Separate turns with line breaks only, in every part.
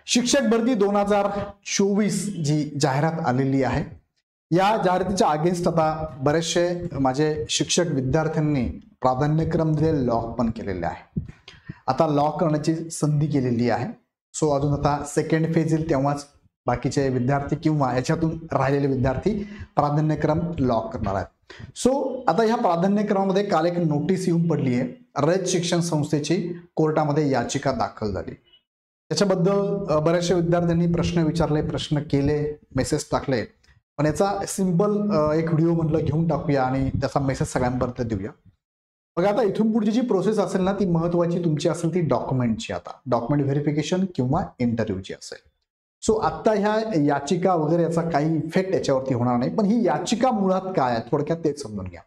शिक्षक भरती 2024 जी जाहिरात आलेली आहे, या जाहिरातीच्या अगेन्स्ट आता बरेचसे माझे शिक्षक विद्यार्थ्यांनी प्राधान्यक्रम दिले, लॉक पण केलेले आहे. आता लॉक करण्याची संधी केलेली आहे. सो अजून आता सेकंड फेज येईल तेव्हाच बाकीचे विद्यार्थी किंवा याच्यातून राहिलेले विद्यार्थी प्राधान्यक्रम लॉक करणार आहेत. सो आता ह्या प्राधान्यक्रमामध्ये काल एक नोटीस येऊन पडली आहे. रयत शिक्षण संस्थेची कोर्टामध्ये याचिका दाखल झाली. त्याच्याबद्दल बऱ्याचशा विद्यार्थ्यांनी प्रश्न विचारले, प्रश्न केले, मेसेज टाकले. पण याचा सिंपल एक व्हिडिओ म्हटलं घेऊन टाकूया आणि त्याचा मेसेज सगळ्यांपर्यंत देऊया. बघा, आता इथून पुढची जी प्रोसेस असेल ना ती महत्वाची तुमची असेल ती डॉक्युमेंटची. आता डॉक्युमेंट व्हेरिफिकेशन किंवा इंटरव्ह्यूची असेल. सो आता ह्या याचिका वगैरे याचा काही इफेक्ट याच्यावरती होणार नाही. पण ही याचिका मुळात काय आहे थोडक्यात तेच समजून घ्या.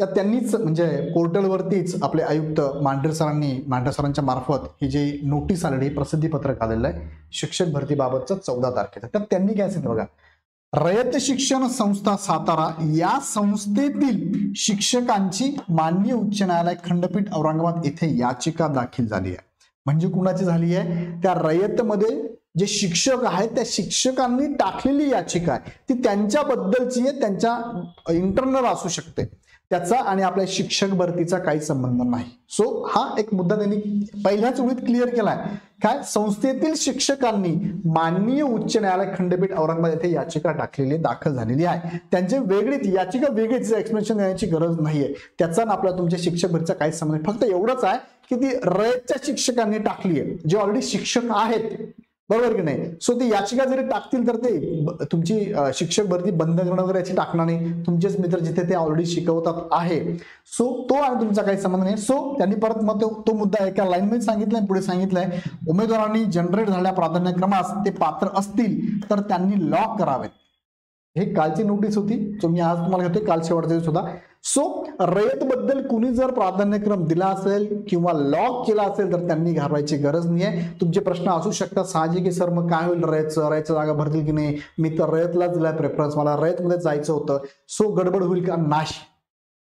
त्या त्यांनीच म्हणजे पोर्टलवरतीच आपले आयुक्त मांढरे सरांच्या मार्फत ही जी नोटीस आलेली प्रसिद्धीपत्रक आलेलं आहे शिक्षक भरतीबाबतचं 14 तारखेचं. तर त्यांनी काय सांगितलं बघा, रयत शिक्षण संस्था सातारा या संस्थेतील शिक्षकांची माननीय उच्च न्यायालय खंडपीठ औरंगाबाद येथे याचिका दाखल झाली आहे. म्हणजे कुणाची झाली आहे? त्या रयतमध्ये जे शिक्षक आहेत त्या शिक्षकांनी टाकलेली याचिका आहे ती त्यांच्याबद्दलची आहे, त्यांच्या इंटरनल असू शकते, त्याचा आणि आपल्या शिक्षक भरतीचा काही संबंध नाही. सो हा एक मुद्दा त्यांनी पहिल्याच ओळीत क्लिअर केलाय. काय? संस्थेतील शिक्षकांनी माननीय उच्च न्यायालय खंडपीठ औरंगाबाद येथे याचिका दाखल झालेली आहे. त्यांची वेगळीच याचिका, वेगळीच एक्सप्लेनेशन देण्याची गरज नाहीये. त्याचा आपल्या तुमच्या शिक्षक भरतीचा काही संबंध नाही. फक्त एवढंच आहे की ती रयतच्या शिक्षकांनी टाकली आहे, जे ऑलरेडी शिक्षक आहेत, बरोबर की नाही. सो ती याचिका जरी टाकतील तर ते तुमची शिक्षक भरती बंद करणं वगैरे याची टाकणार नाही. तुमचेच मित्र जिथे ते ऑलरेडी शिकवतात आहे, सो तो आणि तुमचा काही संबंध नाही. सो त्यांनी परत मग तो मुद्दा एका लाईन मध्ये सांगितलाय, पुढे सांगितलंय, उमेदवारांनी जनरेट झालेल्या प्राधान्यक्रमास ते पात्र असतील तर त्यांनी लॉक करावेत. हे कालची नोटीस होती, जो मी आज तुम्हाला घेतोय, काल शेवटचा दिवस होता. सो रयत बद्दल कुणी जर प्राधान्यक्रम दिला असेल किंवा लॉक केला असेल तर त्यांनी घाबरायची गरज नाहीये. तुमचे प्रश्न असू शकतात साहजिक आहे, सर मग काय होईल, रयतचं जागा भरतील की नाही, मी तर रयतला दिलाय प्रेफरन्स, मला रयतमध्ये जायचं होतं, सो गडबड होईल का? नाही.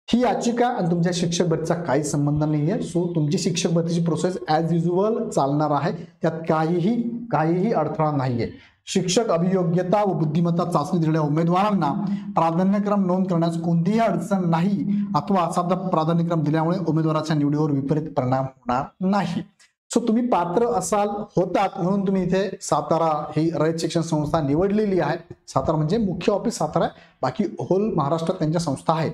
ही याचिका आणि तुमच्या शिक्षक भरतीचा काही संबंध नाहीये. सो तुमची शिक्षक भरतीची प्रोसेस ऍज युज्युअल चालणार आहे, त्यात काहीही अडथळा नाहीये. शिक्षक अभियोग्यता व बुद्धिमत्ता चाचणी दिलेल्या उमेदवारांना प्राधान्यक्रम नोंद करण्यास कोणतीही अडचण नाही अथवा असाध्य प्राधान्यक्रम दिल्यामुळे उमेदवाराच्या निवडीवर विपरीत परिणाम होणार नाही. सो तुम्ही पात्र होतात म्हणून तुम्ही इथे सातारा ही रयत शिक्षण संस्था निवडलेली आहे. सातारा म्हणजे मुख्य ऑफिस सातारा आहे, बाकी होल महाराष्ट्रात त्यांच्या संस्था आहेत.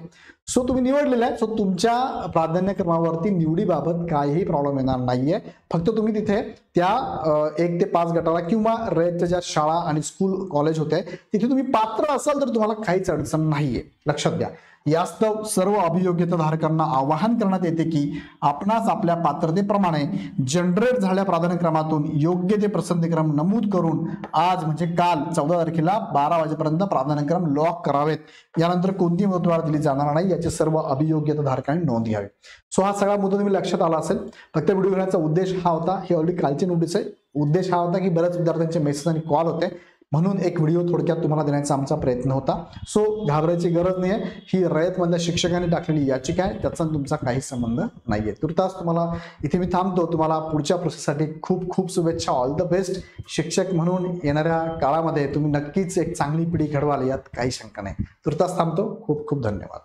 सो तुम्ही निवडलेला आहे. सो तुमच्या प्राधान्यक्रमावरती निवडीबाबत काहीही प्रॉब्लेम येणार नाहीये. फक्त तुम्ही तिथे त्या 1 ते 5 गटाला किंवा रयतच्या ज्या शाळा आणि स्कूल कॉलेज होते तिथे तुम्ही पात्र असाल तर तुम्हाला काहीच अडचण नाहीये, लक्षात घ्या. यास्तव सर्व अभियोग्यता धारकांना आवाहन करण्यात येते की आपणास आपल्या पात्रतेप्रमाणे जनरेट झालेल्या प्राधान्यक्रमातून योग्य ते प्रसिद्धीक्रम नमूद करून आज म्हणजे काल 14 तारखेला 12 वाजेपर्यंत प्राधान्यक्रम लॉक करावेत. यानंतर कोणतीही मुदतवाढ दिली जाणार नाही याची सर्व अभियोग्यता धारकांनी नोंद घ्यावी. सो हा सगळा मुद्दा तुम्ही लक्षात आला असेल. फक्त व्हिडिओ घेण्याचा उद्देश हा होता, ही ऑलरेडी कालची नोटीस आहे. उद्देश हा होता की बऱ्याच विद्यार्थ्यांचे मेसेज आणि कॉल होते म्हणून एक व्हिडिओ थोडक्यात तुम्हाला देण्याचा आमचा प्रयत्न होता. सो घाबरायची गरज नाहीये. ही रयतमधल्या शिक्षकांनी टाकलेली याचिका आहे, त्याचा तुमचा काही संबंध नाहीये. तुर्तास तुम्हाला इथे मी थांबतो. तुम्हाला पुढच्या प्रोसेससाठी खूप खूप शुभेच्छा. All the best. शिक्षक म्हणून येणाऱ्या काळामध्ये तुम्ही नक्कीच एक चांगली पिढी घडवाल यात काही शंका नाही. तुर्तास थांबतो. खूप खूप धन्यवाद.